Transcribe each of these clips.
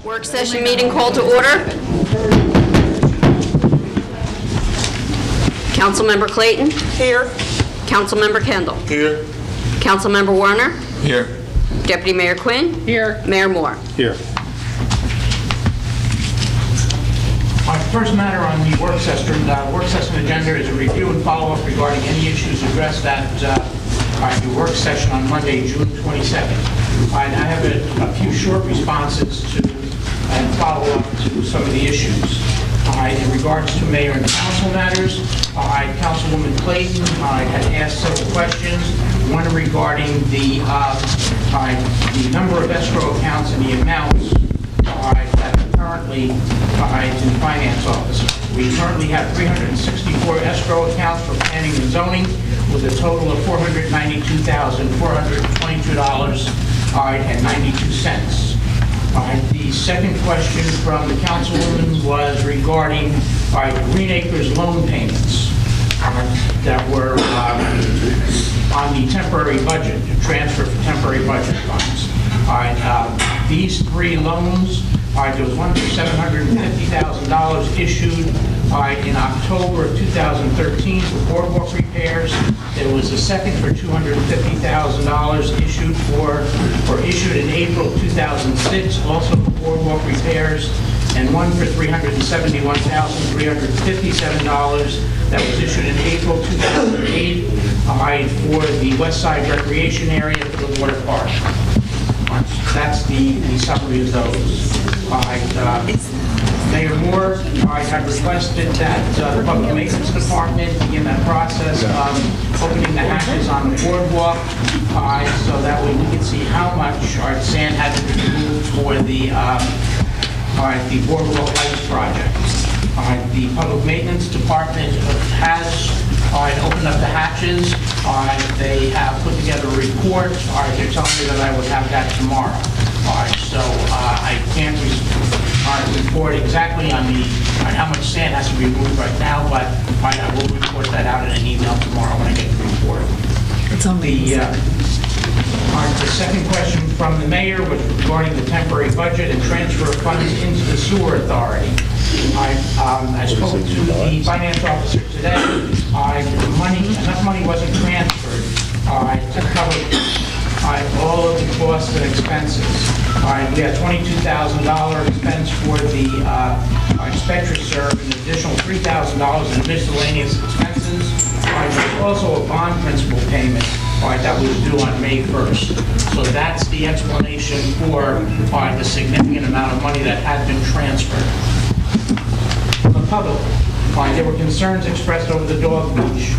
Work session meeting called to order. Councilmember Clayton. Here. Councilmember Kendall. Here. Councilmember Warner. Here. Deputy Mayor Quinn. Here. Mayor Moore. Here. Our first matter on the work session agenda is a review and follow-up regarding any issues addressed at the work session on Monday, June 22nd. I have a few short responses to and follow-up to some of the issues. In regards to mayor and council matters, Councilwoman Clayton had asked several questions. One regarding the number of escrow accounts and the amounts that are currently in the finance office. We currently have 364 escrow accounts for planning and zoning, with a total of $492,422.92. The second question from the councilwoman was regarding Green Acres loan payments that were on the temporary budget, transfer for temporary budget funds. These three loans, there was one for $750,000 issued in October of 2013 for boardwalk repairs. There was a second for $250,000 issued in April 2006, also for boardwalk repairs, and one for $371,357 that was issued in April 2008 for the West Side Recreation Area for the water park. That's the summary of those. Mayor Moore, I have requested that the Public Maintenance Department begin that process of opening the hatches on the boardwalk so that way we can see how much sand had to be removed for the boardwalk lights project. The Public Maintenance Department has opened up the hatches. They have put together a report. They're telling me that I would have that tomorrow. So I can't report exactly on how much sand has to be removed right now, but I will report that out in an email tomorrow when I get the report. It's on the second question from the mayor was regarding the temporary budget and transfer of funds into the sewer authority. I spoke to the finance officer today. Enough money wasn't transferred to cover all of the costs and expenses. We had $22,000 expense for the Spectra Serve, an additional $3,000 in miscellaneous expenses. There's also a bond principal payment that was due on May 1st. So that's the explanation for the significant amount of money that had been transferred. From the public, there were concerns expressed over the dog beach.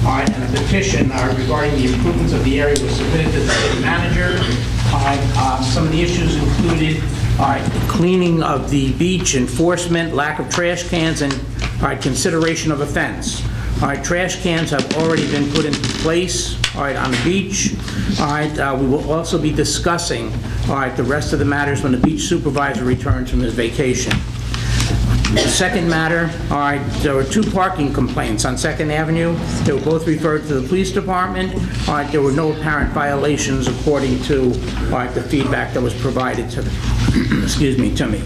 And a petition regarding the improvements of the area was submitted to the city manager. Some of the issues included cleaning of the beach, enforcement, lack of trash cans, and consideration of a fence. Trash cans have already been put into place on the beach. We will also be discussing the rest of the matters when the beach supervisor returns from his vacation. The second matter, there were two parking complaints on 2nd Avenue. They were both referred to the police department. There were no apparent violations according to the feedback that was provided to me.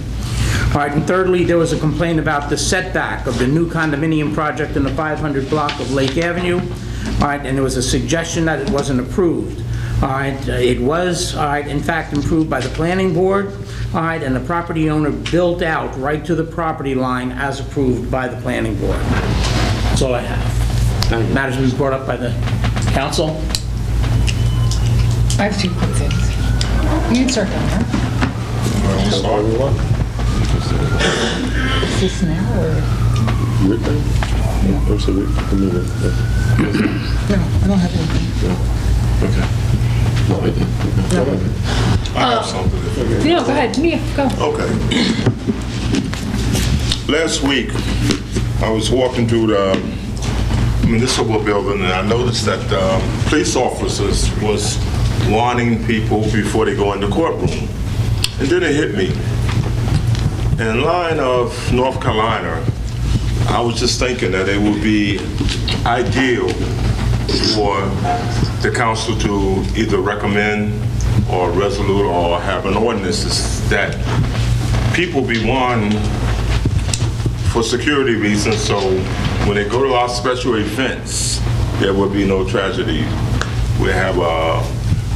And thirdly, there was a complaint about the setback of the new condominium project in the 500 block of Lake Avenue. And there was a suggestion that it wasn't approved. It was, in fact, improved by the planning board, and the property owner built out right to the property line as approved by the planning board. That's all I have. Matters have been brought up by the council. I have two quick things. You can start down there. Is this now or? Your thing? Yeah. No, I don't have anything. Okay. No, I did. I have something. No, go ahead. Mia, go. Okay. Last week, I was walking through the municipal building, and I noticed that police officers was warning people before they go in the courtroom. And then it hit me. In line of North Carolina, I was just thinking that it would be ideal for the council to either recommend or resolute or have an ordinance that people be wanting for security reasons, so when they go to our special events, there would be no tragedy. We have, I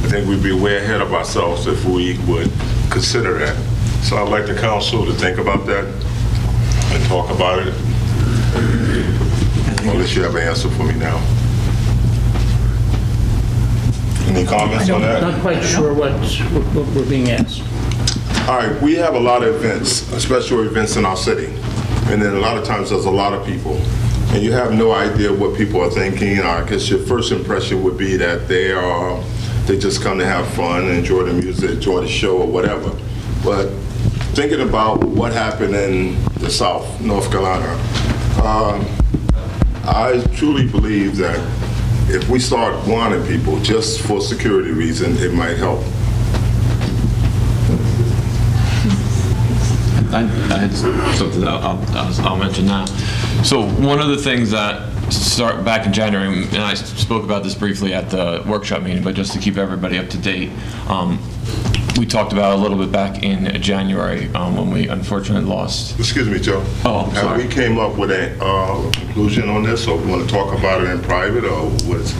think we'd be way ahead of ourselves if we would consider that. So I'd like the council to think about that and talk about it. Unless you have an answer for me now. Any comments on that? Not quite sure what we're being asked. All right, we have a lot of events, special events in our city. And then a lot of times there's a lot of people. And you have no idea what people are thinking. I guess your first impression would be that they just come to have fun, enjoy the music, enjoy the show or whatever. But thinking about what happened in the South, North Carolina, I truly believe that if we start warning people just for security reasons, it might help. I had something that I'll mention now. So one of the things that start back in January, and I spoke about this briefly at the workshop meeting, but just to keep everybody up to date, we talked about a little bit back in January when we unfortunately lost. Excuse me, Joe. Oh, I'm sorry. Have we came up with a conclusion on this, or we want to talk about it in private, or what is it?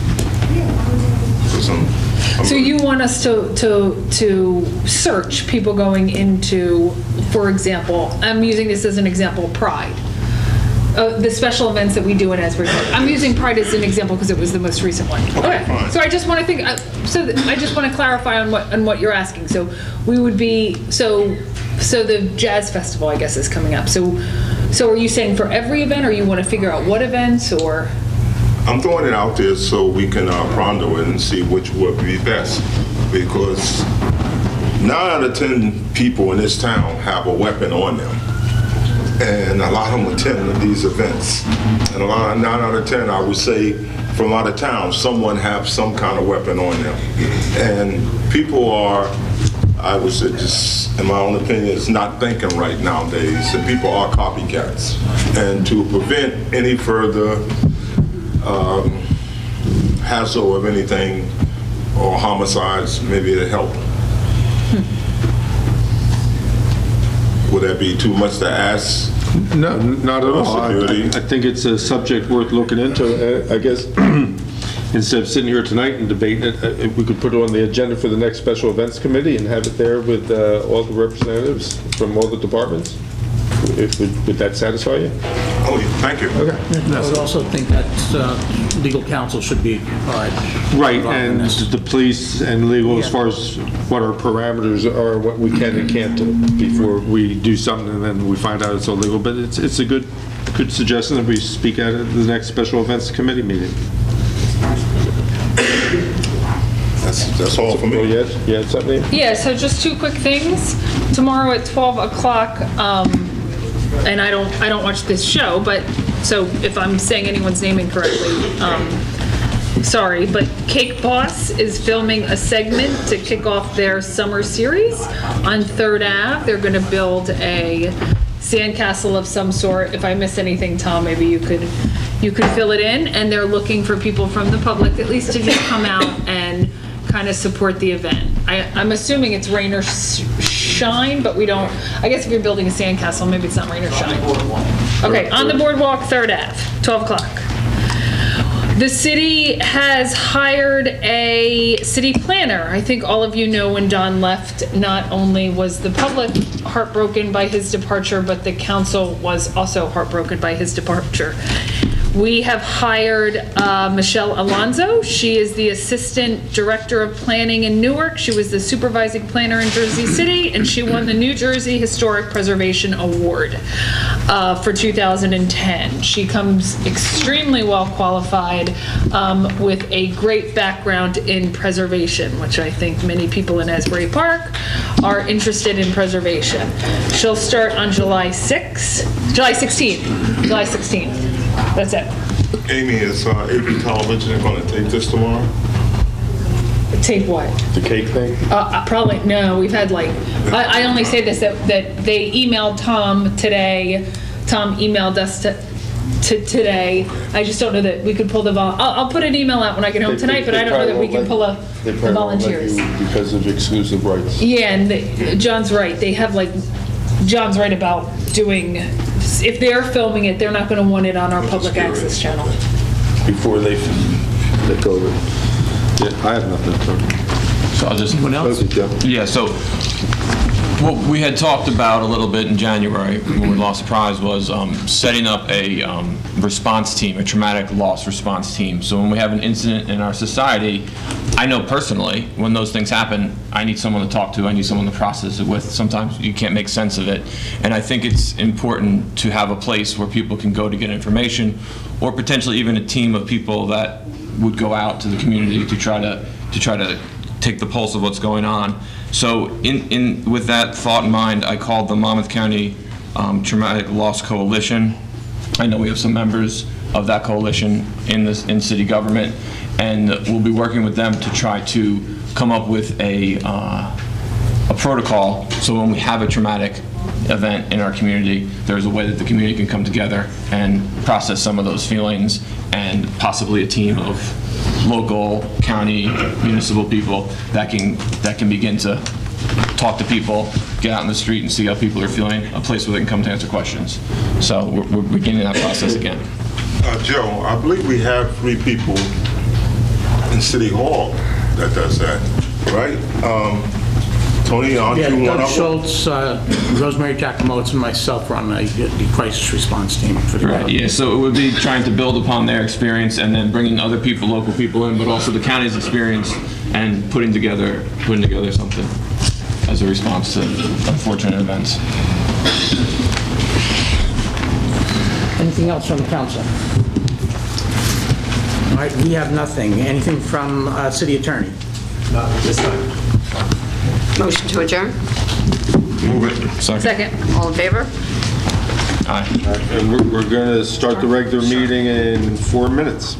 So you want us to search people going into, for example, I'm using this as an example, Pride. The special events that we do in Asbury Park. I'm using Pride as an example because it was the most recent one. Okay. Fine. So I just want to think. I just want to clarify on what you're asking. So we would be so the jazz festival, I guess, is coming up. So are you saying for every event, or you want to figure out what events, or? I'm throwing it out there so we can ponder it and see which would be best, because 9 out of 10 people in this town have a weapon on them. And a lot of them attend these events. And 9 out of 10, I would say, from out of town, someone have some kind of weapon on them. And people are, I would say, just in my own opinion, is not thinking right nowadays. And people are copycats. And to prevent any further hassle of anything or homicides, maybe it'll help. Would that be too much to ask? No, not at all. Security. I think it's a subject worth looking into. I guess instead of sitting here tonight and debating it, we could put it on the agenda for the next special events committee and have it there with all the representatives from all the departments. Would that satisfy you? Oh, thank you. Okay. I would also think that legal counsel should be Right, involved in and this. the police and legal, as far as what our parameters are, what we can and can't do before we do something and then we find out it's illegal. But it's a good suggestion that we speak at the next special events committee meeting. That's all for me. You had something? Yeah, so just 2 quick things. Tomorrow at 12 o'clock, and I don't watch this show, but so if I'm saying anyone's name incorrectly, sorry, but Cake Boss is filming a segment to kick off their summer series on 3rd Ave. They're going to build a sandcastle of some sort. If I miss anything, Tom, maybe you could fill it in. And they're looking for people from the public, at least to just come out and kind of support the event. I'm assuming it's rain or shine, but we don't, I guess if you're building a sandcastle, maybe it's not rain or shine. Okay, on the boardwalk, 3rd Ave, 12 o'clock. The city has hired a city planner. I think all of you know when Don left, not only was the public heartbroken by his departure, but the council was also heartbroken by his departure. We have hired Michelle Alonzo. She is the Assistant Director of Planning in Newark. She was the Supervising Planner in Jersey City, and she won the New Jersey Historic Preservation Award for 2010. She comes extremely well qualified with a great background in preservation, which I think many people in Asbury Park are interested in preservation. She'll start on July 16th. July 16th. That's it. Amy, is AP Television going to tape this tomorrow? Tape what? The cake thing? Probably, no, we've had like, I only say this, that they emailed Tom today. Tom emailed us today. I just don't know that we could pull the I'll put an email out when I get home tonight, but I don't know that we can pull the volunteers. Because of exclusive rights. Yeah, and John's right. They have like John's right about doing, if they're filming it, they're not going to want it on our public access channel. Before they take over. Yeah, I have nothing. So I'll just. Anyone else? Okay, Joe. Yeah, so what we had talked about a little bit in January when we lost the prize was setting up a response team, a traumatic loss response team. So when we have an incident in our society, I know personally when those things happen, I need someone to talk to, I need someone to process it with. Sometimes you can't make sense of it. And I think it's important to have a place where people can go to get information, or potentially even a team of people that would go out to the community to try to take the pulse of what's going on. So with that thought in mind, I called the Monmouth County Traumatic Loss Coalition. I know we have some members of that coalition in city government, and we'll be working with them to try to come up with a protocol, so when we have a traumatic event in our community, there's a way that the community can come together and process some of those feelings, and possibly a team of local, county, municipal people that can begin to talk to people, get out in the street and see how people are feeling, a place where they can come to answer questions. So we're beginning that process again. Joe, I believe we have 3 people in City Hall that does that, right? Tony, aren't Yeah, you one Doug of them? Schultz, Rosemary Giacomo's, and myself run the crisis response team for the Right, yeah, so it would be trying to build upon their experience and then bringing other people, local people in, but also the county's experience, and putting together something as a response to unfortunate events. Anything else from the council? All right, we have nothing. Anything from city attorney? Not at this time. Motion to adjourn? Move it. Second. All in favor? Aye. And we're going to start the regular meeting in 4 minutes.